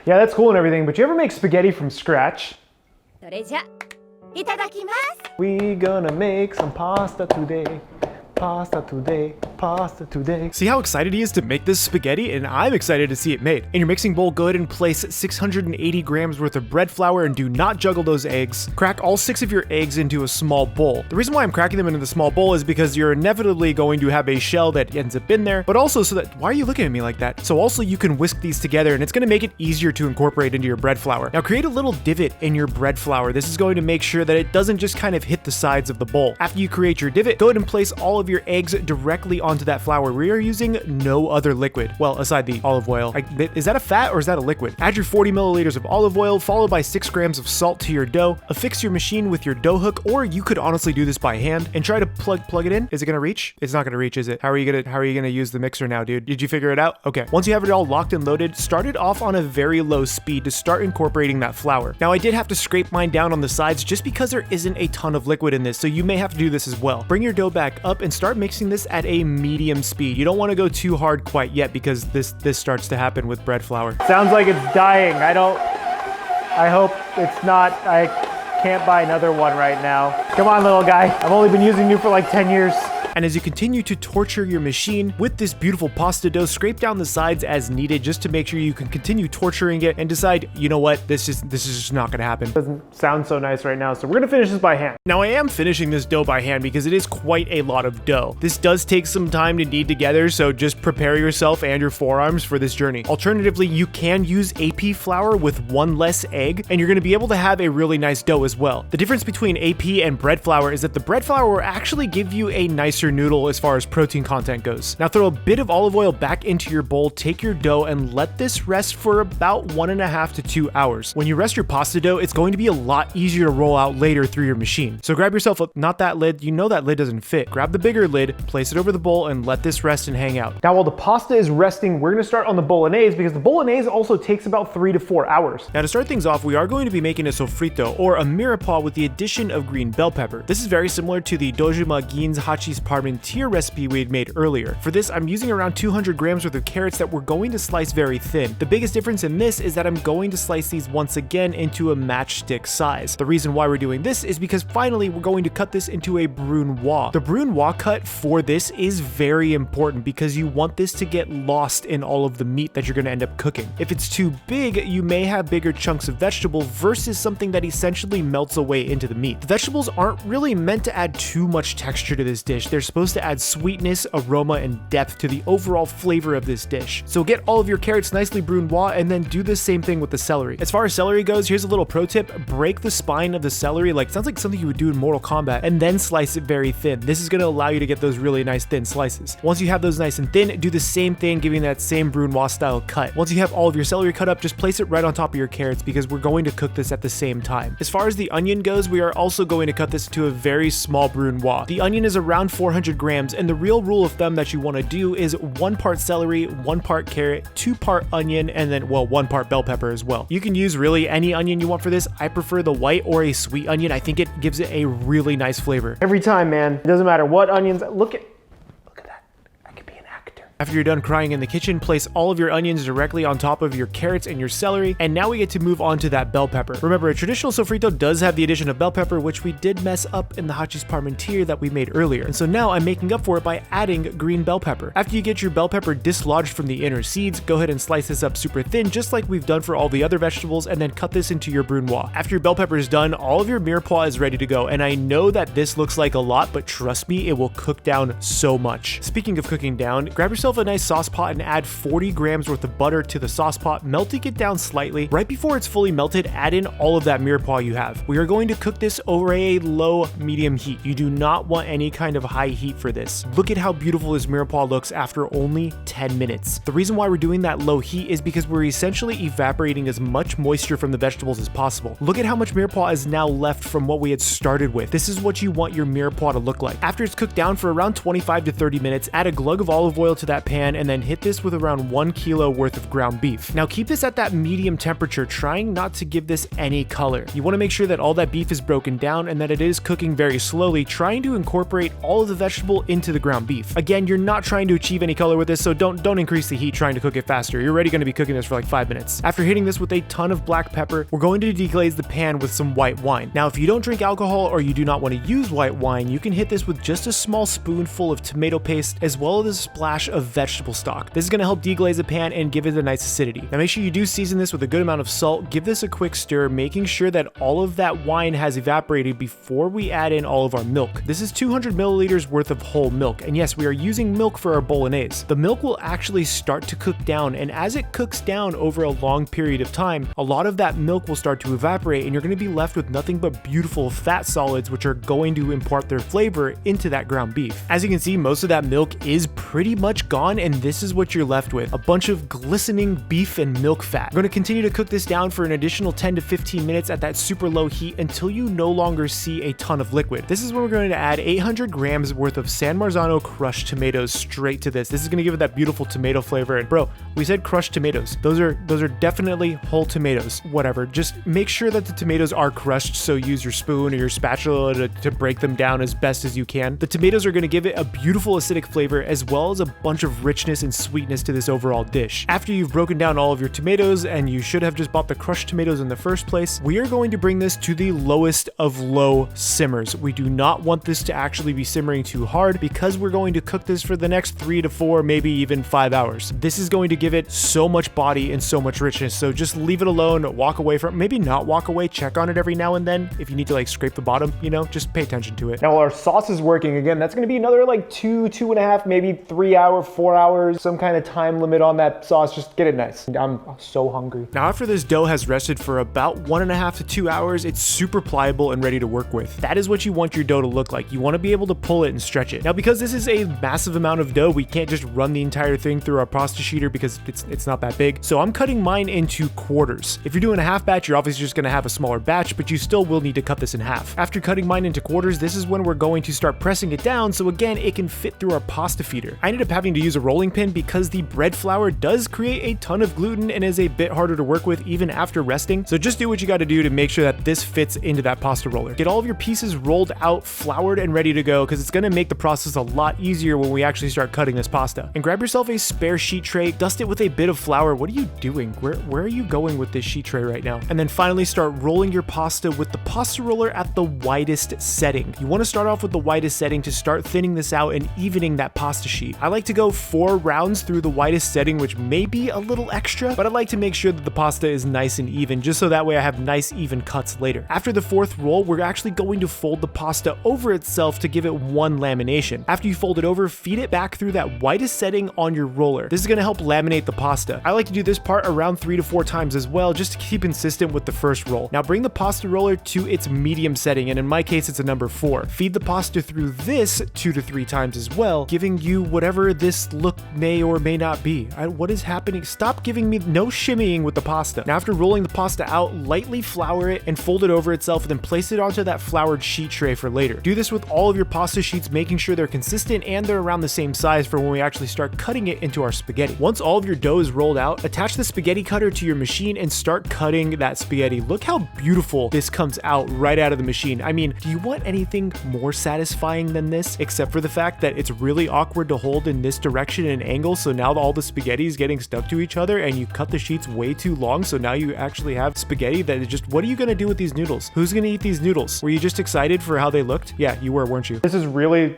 Yeah, that's cool and everything, but you ever make spaghetti from scratch? We gonna make some pasta today. Pasta today, pasta today. See how excited he is to make this spaghetti? And I'm excited to see it made. In your mixing bowl, go ahead and place 680 grams worth of bread flour and do not juggle those eggs. Crack all 6 of your eggs into a small bowl. The reason why I'm cracking them into the small bowl is because you're inevitably going to have a shell that ends up in there, but also so that, why are you looking at me like that? So also you can whisk these together and it's gonna make it easier to incorporate into your bread flour. Now create a little divot in your bread flour. This is going to make sure that it doesn't just kind of hit the sides of the bowl. After you create your divot, go ahead and place all of your eggs directly onto that flour. We are using no other liquid. Well, aside the olive oil. Is that a fat or is that a liquid? Add your 40 milliliters of olive oil, followed by 6 grams of salt to your dough. Affix your machine with your dough hook, or you could honestly do this by hand and try to plug it in. Is it gonna reach? It's not gonna reach, is it? How are you gonna use the mixer now, dude? Did you figure it out? Okay. Once you have it all locked and loaded, start it off on a very low speed to start incorporating that flour. Now I did have to scrape mine down on the sides just because there isn't a ton of liquid in this, so you may have to do this as well. Bring your dough back up and start mixing this at a medium speed. You don't want to go too hard quite yet because this starts to happen with bread flour. Sounds like it's dying. I hope it's not. I can't buy another one right now. Come on, little guy. I've only been using you for like 10 years. And as you continue to torture your machine with this beautiful pasta dough, scrape down the sides as needed just to make sure you can continue torturing it and decide, you know what, this is just not gonna happen. Doesn't sound so nice right now, so we're gonna finish this by hand. Now I am finishing this dough by hand because it is quite a lot of dough. This does take some time to knead together, so just prepare yourself and your forearms for this journey. Alternatively, you can use AP flour with 1 less egg, and you're gonna be able to have a really nice dough as well. The difference between AP and bread flour is that the bread flour will actually give you a nicer noodle as far as protein content goes. Now throw a bit of olive oil back into your bowl, take your dough and let this rest for about 1.5 to 2 hours. When you rest your pasta dough, it's going to be a lot easier to roll out later through your machine. So grab yourself not that lid, you know that lid doesn't fit. Grab the bigger lid, place it over the bowl and let this rest and hang out. Now while the pasta is resting, we're gonna start on the bolognese because the bolognese also takes about 3 to 4 hours. Now to start things off, we are going to be making a sofrito or a mirepoix with the addition of green bell pepper. This is very similar to the Dojima Gin's Hachis Parmentier recipe we had made earlier. For this, I'm using around 200 grams worth of carrots that we're going to slice very thin. The biggest difference in this is that I'm going to slice these once again into a matchstick size. The reason why we're doing this is because finally we're going to cut this into a brunoise. The brunoise cut for this is very important because you want this to get lost in all of the meat that you're going to end up cooking. If it's too big, you may have bigger chunks of vegetable versus something that essentially melts away into the meat. The vegetables aren't really meant to add too much texture to this dish. They're supposed to add sweetness, aroma, and depth to the overall flavor of this dish. So get all of your carrots nicely brunoise and then do the same thing with the celery. As far as celery goes, here's a little pro tip. Break the spine of the celery, sounds like something you would do in Mortal Kombat, and then slice it very thin. This is going to allow you to get those really nice thin slices. Once you have those nice and thin, do the same thing, giving that same brunoise style cut. Once you have all of your celery cut up, just place it right on top of your carrots because we're going to cook this at the same time. As far as the onion goes, we are also going to cut this into a very small brunoise. The onion is around 400 grams, and the real rule of thumb that you want to do is 1 part celery, 1 part carrot, 2 part onion, and then, well, 1 part bell pepper as well. You can use really any onion you want for this. I prefer the white or a sweet onion. I think it gives it a really nice flavor. Every time, man. It doesn't matter what onions. Look at that. I could be an actor. After you're done crying in the kitchen, place all of your onions directly on top of your carrots and your celery, and now we get to move on to that bell pepper. Remember, a traditional sofrito does have the addition of bell pepper, which we did mess up in the Hachis Parmentier that we made earlier, and so now I'm making up for it by adding green bell pepper. After you get your bell pepper dislodged from the inner seeds, go ahead and slice this up super thin, just like we've done for all the other vegetables, and then cut this into your brunoise. After your bell pepper is done, all of your mirepoix is ready to go, and I know that this looks like a lot, but trust me, it will cook down so much. Speaking of cooking down, grab yourself a nice sauce pot and add 40 grams worth of butter to the sauce pot, melting it down slightly. Right before it's fully melted, add in all of that mirepoix you have. We are going to cook this over a low medium heat. You do not want any kind of high heat for this. Look at how beautiful this mirepoix looks after only 10 minutes. The reason why we're doing that low heat is because we're essentially evaporating as much moisture from the vegetables as possible. Look at how much mirepoix is now left from what we had started with. This is what you want your mirepoix to look like. After it's cooked down for around 25 to 30 minutes, add a glug of olive oil to that that pan and then hit this with around 1 kilo worth of ground beef. Now keep this at that medium temperature, trying not to give this any color. You want to make sure that all that beef is broken down and that it is cooking very slowly, trying to incorporate all of the vegetable into the ground beef. Again, you're not trying to achieve any color with this, so don't increase the heat trying to cook it faster. You're already going to be cooking this for like 5 minutes. After hitting this with a ton of black pepper, we're going to deglaze the pan with some white wine. Now, if you don't drink alcohol or you do not want to use white wine, you can hit this with just a small spoonful of tomato paste as well as a splash of vegetable stock. This is going to help deglaze the pan and give it a nice acidity. Now make sure you do season this with a good amount of salt. Give this a quick stir, making sure that all of that wine has evaporated before we add in all of our milk. This is 200 milliliters worth of whole milk, and yes, we are using milk for our bolognese. The milk will actually start to cook down, and as it cooks down over a long period of time, a lot of that milk will start to evaporate and you're going to be left with nothing but beautiful fat solids, which are going to impart their flavor into that ground beef. As you can see, most of that milk is pretty much gone, and this is what you're left with: a bunch of glistening beef and milk fat. We're going to continue to cook this down for an additional 10 to 15 minutes at that super low heat until you no longer see a ton of liquid. This is when we're going to add 800 grams worth of San Marzano crushed tomatoes straight to this. This is going to give it that beautiful tomato flavor. And bro, we said crushed tomatoes. Those are definitely whole tomatoes. Whatever. Just make sure that the tomatoes are crushed, so use your spoon or your spatula to break them down as best as you can. The tomatoes are going to give it a beautiful acidic flavor as well as a bunch of richness and sweetness to this overall dish. After you've broken down all of your tomatoes, and you should have just bought the crushed tomatoes in the first place, we are going to bring this to the lowest of low simmers. We do not want this to actually be simmering too hard because we're going to cook this for the next 3 to 4, maybe even 5 hours. This is going to give it so much body and so much richness, so just leave it alone, walk away from, maybe not walk away, check on it every now and then. If you need to like scrape the bottom, you know, just pay attention to it. Now while our sauce is working, again, that's gonna be another like 2.5, maybe 3 hour, 4 hours, some kind of time limit on that sauce. Just get it nice. I'm so hungry. Now after this dough has rested for about 1.5 to 2 hours, it's super pliable and ready to work with. That is what you want your dough to look like. You want to be able to pull it and stretch it. Now because this is a massive amount of dough, we can't just run the entire thing through our pasta sheeter because it's not that big. So I'm cutting mine into quarters. If you're doing a half batch, you're obviously just going to have a smaller batch, but you still will need to cut this in half. After cutting mine into quarters, this is when we're going to start pressing it down so again it can fit through our pasta feeder. I ended up having to use a rolling pin because the bread flour does create a ton of gluten and is a bit harder to work with even after resting. So just do what you got to do to make sure that this fits into that pasta roller. Get all of your pieces rolled out, floured, and ready to go because it's going to make the process a lot easier when we actually start cutting this pasta. And grab yourself a spare sheet tray, dust it with a bit of flour. What are you doing? Where are you going with this sheet tray right now? And then finally start rolling your pasta with the pasta roller at the widest setting. You want to start off with the widest setting to start thinning this out and evening that pasta sheet. I like to go 4 rounds through the widest setting, which may be a little extra, but I like to make sure that the pasta is nice and even, just so that way I have nice even cuts later. After the 4th roll, we're actually going to fold the pasta over itself to give it one lamination. After you fold it over, feed it back through that widest setting on your roller. This is going to help laminate the pasta. I like to do this part around 3 to 4 times as well, just to keep consistent with the first roll. Now bring the pasta roller to its medium setting, and in my case it's a number 4. Feed the pasta through this 2 to 3 times as well, giving you whatever this look may or may not be. What is happening? Stop giving me no shimmying with the pasta. Now after rolling the pasta out, lightly flour it and fold it over itself, and then place it onto that floured sheet tray for later. Do this with all of your pasta sheets, making sure they're consistent and they're around the same size for when we actually start cutting it into our spaghetti. Once all of your dough is rolled out, attach the spaghetti cutter to your machine and start cutting that spaghetti. Look how beautiful this comes out right out of the machine. I mean, do you want anything more satisfying than this? Except for the fact that it's really awkward to hold in this direction and angle, so now all the spaghetti is getting stuck to each other and you cut the sheets way too long, so now you actually have spaghetti that is just, what are you gonna do with these noodles? Who's gonna eat these noodles? Were you just excited for how they looked? Yeah, you were, weren't you? This is really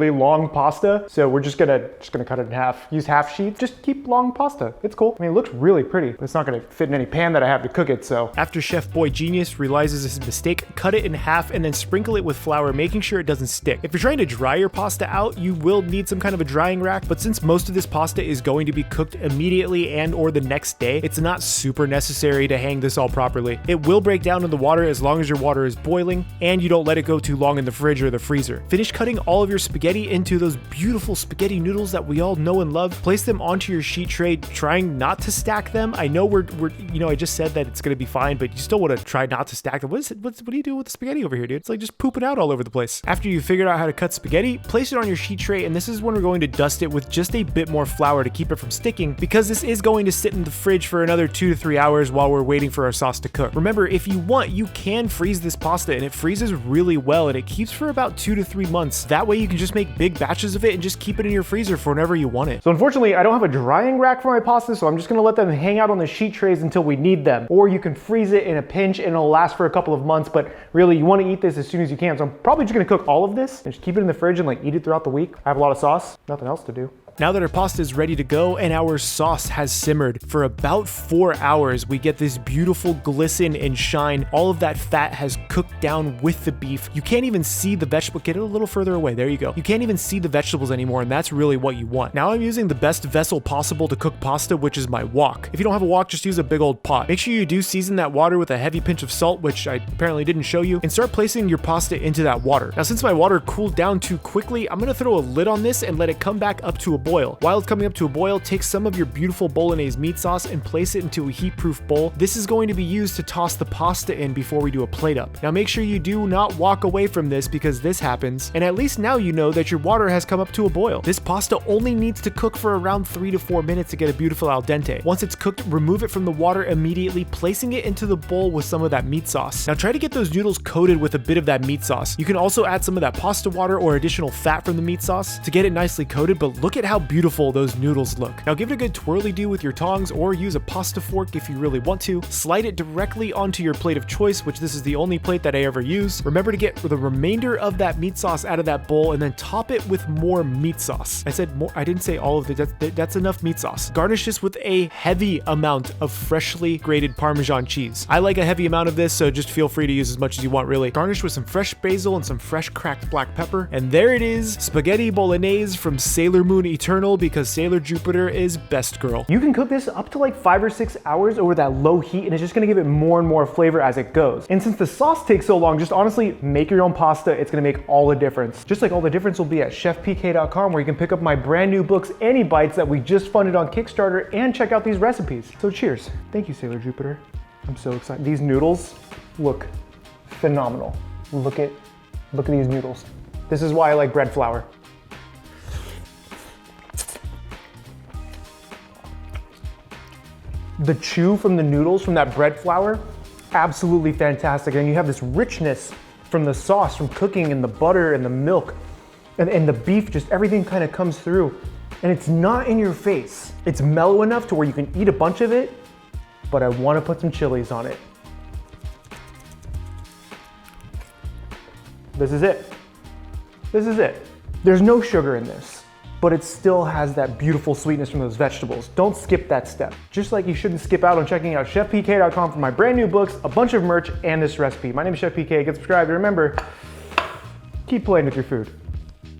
long pasta, so we're just gonna cut it in half. Use half sheets, just keep long pasta. It's cool. I mean, it looks really pretty, but it's not gonna fit in any pan that I have to cook it, so. After Chef Boy Genius realizes his mistake, cut it in half and then sprinkle it with flour, making sure it doesn't stick. If you're trying to dry your pasta out, you will need some kind of a drying rack, but since most of this pasta is going to be cooked immediately and or the next day, it's not super necessary to hang this all properly. It will break down in the water as long as your water is boiling and you don't let it go too long in the fridge or the freezer. Finish cutting all of your spaghetti into those beautiful spaghetti noodles that we all know and love. Place them onto your sheet tray, trying not to stack them. I know we're you know, I just said that it's gonna be fine, but you still want to try not to stack them. What are you doing with the spaghetti over here, dude? It's like just pooping out all over the place. After you figured out how to cut spaghetti, place it on your sheet tray, and this is when we're going to dust it with just a bit more flour to keep it from sticking, because this is going to sit in the fridge for another 2 to 3 hours while we're waiting for our sauce to cook. Remember, if you want, you can freeze this pasta, and it freezes really well, and it keeps for about 2 to 3 months. That way you can just make big batches of it and just keep it in your freezer for whenever you want it. So unfortunately, I don't have a drying rack for my pasta, so I'm just gonna let them hang out on the sheet trays until we need them. Or you can freeze it in a pinch and it'll last for a couple of months, but really you wanna eat this as soon as you can. So I'm probably just gonna cook all of this and just keep it in the fridge and like eat it throughout the week. I have a lot of sauce, nothing else to do. Now that our pasta is ready to go and our sauce has simmered for about 4 hours, we get this beautiful glisten and shine. All of that fat has cooked down with the beef. You can't even see the vegetable. Get it a little further away. There you go. You can't even see the vegetables anymore, and that's really what you want. Now I'm using the best vessel possible to cook pasta, which is my wok. If you don't have a wok, just use a big old pot. Make sure you do season that water with a heavy pinch of salt, which I apparently didn't show you, and start placing your pasta into that water. Now, since my water cooled down too quickly, I'm gonna throw a lid on this and let it come back up to a boil. While it's coming up to a boil, take some of your beautiful bolognese meat sauce and place it into a heat-proof bowl. This is going to be used to toss the pasta in before we do a plate up. Now make sure you do not walk away from this because this happens, and at least now you know that your water has come up to a boil. This pasta only needs to cook for around 3 to 4 minutes to get a beautiful al dente. Once it's cooked, remove it from the water immediately, placing it into the bowl with some of that meat sauce. Now try to get those noodles coated with a bit of that meat sauce. You can also add some of that pasta water or additional fat from the meat sauce to get it nicely coated, but look at how beautiful those noodles look. Now give it a good twirly-do with your tongs or use a pasta fork if you really want to. Slide it directly onto your plate of choice, which this is the only plate that I ever use. Remember to get the remainder of that meat sauce out of that bowl and then top it with more meat sauce. I said more, I didn't say all of it. That's enough meat sauce. Garnish this with a heavy amount of freshly grated Parmesan cheese. I like a heavy amount of this, so just feel free to use as much as you want, really. Garnish with some fresh basil and some fresh cracked black pepper. And there it is, Spaghetti Bolognese from Sailormoon Eternal, because Sailor Jupiter is best girl. You can cook this up to like 5 or 6 hours over that low heat, and it's just gonna give it more and more flavor as it goes. And since the sauce takes so long, just honestly make your own pasta. It's gonna make all the difference. Just like all the difference will be at CHEFPK.com, where you can pick up my brand new books, Any Bites, that we just funded on Kickstarter, and check out these recipes. So cheers. Thank you, Sailor Jupiter. I'm so excited. These noodles look phenomenal. Look at these noodles. This is why I like bread flour. The chew from the noodles, from that bread flour, absolutely fantastic. And you have this richness from the sauce, from cooking, and the butter and the milk and the beef, just everything kind of comes through. And it's not in your face. It's mellow enough to where you can eat a bunch of it, but I want to put some chilies on it. This is it. This is it. There's no sugar in this, but it still has that beautiful sweetness from those vegetables. Don't skip that step. Just like you shouldn't skip out on checking out CHEFPK.com for my brand new books, a bunch of merch, and this recipe. My name is Chef PK. Get subscribed, and remember, keep playing with your food.